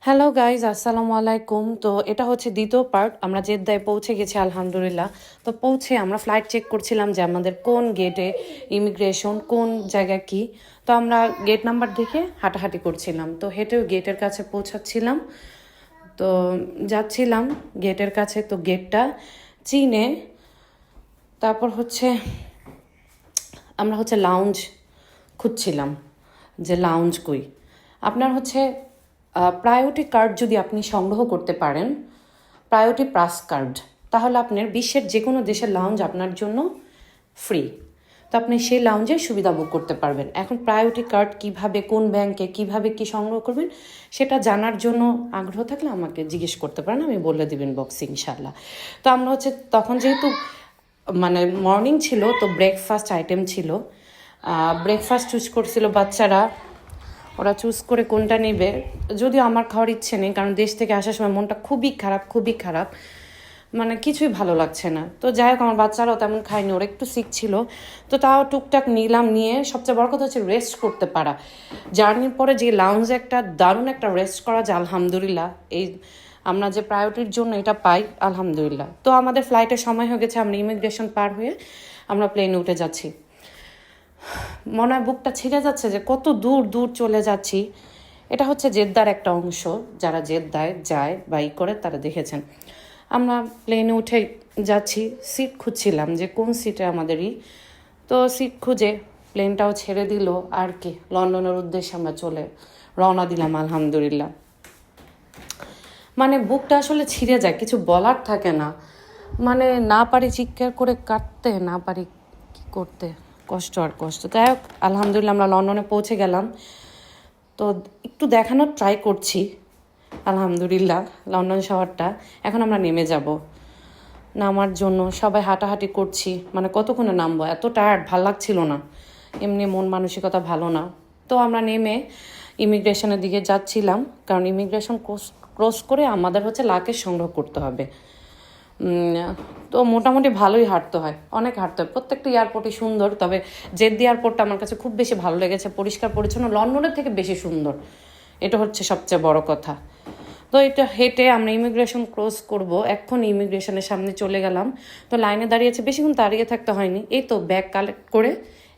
Hello guys, আসসালামু আলাইকুম। তো এটা হচ্ছে দ্বিতীয় পার্ট। আমরা জেদ্দায় পৌঁছে গেছি আলহামদুলিল্লাহ। তো পৌঁছে আমরা ফ্লাইট চেক করছিলাম যে আমাদের কোন গেটে ইমিগ্রেশন, কোন জায়গায় কি। তো আমরা গেট নাম্বার দেখে হাঁটাহাঁটি করছিলাম। তো হেঁটেও গেটের কাছে পৌঁছাচ্ছিলাম। তো যাচ্ছিলাম গেটের কাছে, তো গেটটা চিনে তারপর হচ্ছে আমরা হচ্ছে লাউঞ্জ খুঁজছিলাম যে লাউঞ্জ কই। আপনার হচ্ছে প্রায়োরিটি কার্ড যদি আপনি সংগ্রহ করতে পারেন, প্রায়োরিটি পাস কার্ড, তাহলে আপনার বিশ্বের যে কোনো দেশের লাউঞ্জ আপনার জন্য ফ্রি। তো আপনি সেই লাউঞ্জের সুবিধা ভোগ করতে পারবেন। এখন প্রায়োরিটি কার্ড কিভাবে, কোন ব্যাংকে কিভাবে কি সংগ্রহ করবেন সেটা জানার জন্য আগ্রহ থাকলে আমাকে জিজ্ঞেস করতে পারেন, আমি বলে দিবেন বক্সে ইনশাল্লাহ। তো আমরা হচ্ছে তখন যেহেতু মানে মর্নিং ছিল, তো ব্রেকফাস্ট আইটেম ছিল, ব্রেকফাস্ট চুজ করছিল বাচ্চারা। ওরা চুজ করে কোনটা নেবে, যদিও আমার খাওয়ার ইচ্ছে নেই, কারণ দেশ থেকে আসার সময় মনটা খুবই খারাপ, খুবই খারাপ, মানে কিছুই ভালো লাগছে না। তো যাই হোক, আমার বাচ্চারাও তেমন খায়নি, ওরা একটু সিক ছিল। তো তাও টুকটাক নিলাম, নিয়ে সবচেয়ে বড় কথা হচ্ছে রেস্ট করতে পারা। জার্নির পরে যে লাউঞ্জে একটা দারুণ একটা রেস্ট করা যায় আলহামদুলিল্লাহ, এই আমরা যে প্রায়োরিটির জন্য এটা পাই আলহামদুলিল্লাহ। তো আমাদের ফ্লাইটের সময় হয়ে গেছে, আমরা ইমিগ্রেশন পার হয়ে আমরা প্লেনে উঠে যাচ্ছি। মনে হয় বুকটা ছিঁড়ে যাচ্ছে যে কত দূর দূর চলে যাচ্ছি। এটা হচ্ছে জেদ্দার একটা অংশ, যারা জেদ্দায় যায় বাইক করে তারা দেখেছেন। আমরা প্লেনে উঠে যাচ্ছি, সিট খুঁজছিলাম যে কোন সিটে আমাদেরই। তো সিট খুঁজে প্লেনটাও ছেড়ে দিল, আর কি লন্ডনের উদ্দেশ্যে আমরা রওনা দিলাম আলহামদুলিল্লাহ। মানে বুকটা আসলে ছিঁড়ে যায়, কিছু বলার থাকে না, মানে না পারি চিৎকার করে কাটতে, না পারি কি করতে, কষ্ট আর কষ্ট। তাই হোক, আলহামদুলিল্লাহ আমরা লন্ডনে পৌঁছে গেলাম। তো একটু দেখানোর ট্রাই করছি আলহামদুলিল্লাহ লন্ডন শহরটা। এখন আমরা নেমে যাব, নামার জন্য সবাই হাঁটাহাঁটি করছি, মানে কতক্ষণে নামবো, এত টায়ার্ড, ভাল লাগছিল না, এমনি মন মানসিকতা ভালো না। তো আমরা নেমে ইমিগ্রেশনের দিকে যাচ্ছিলাম, কারণ ইমিগ্রেশন ক্রস করে আমাদের হচ্ছে লাগেজ সংগ্রহ করতে হবে। তো মোটামুটি ভালোই হাঁটতে হয়, অনেক হাঁটতে হয়। প্রত্যেকটা এয়ারপোর্টই সুন্দর, তবে জেদ্দি এয়ারপোর্টটা আমার কাছে খুব বেশি ভালো লেগেছে, পরিষ্কার পরিচ্ছন্ন, লন্ডনের থেকে বেশি সুন্দর, এটা হচ্ছে সবচেয়ে বড় কথা। তো এটা হেঁটে আমরা ইমিগ্রেশন ক্রস করব, এখন ইমিগ্রেশনের সামনে চলে গেলাম। তো লাইনে দাঁড়িয়েছে, বেশিক্ষণ দাঁড়িয়ে থাকতে হয়নি, এই তো ব্যাগ কালেক্ট করে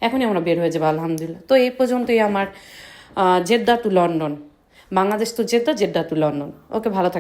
এখনই আমরা বের হয়ে যাবো আলহামদুলিল্লাহ। তো এই পর্যন্তই আমার Jeddah to London, Bangladesh to Jeddah, Jeddah to London. Okay, ভালো থাকবে।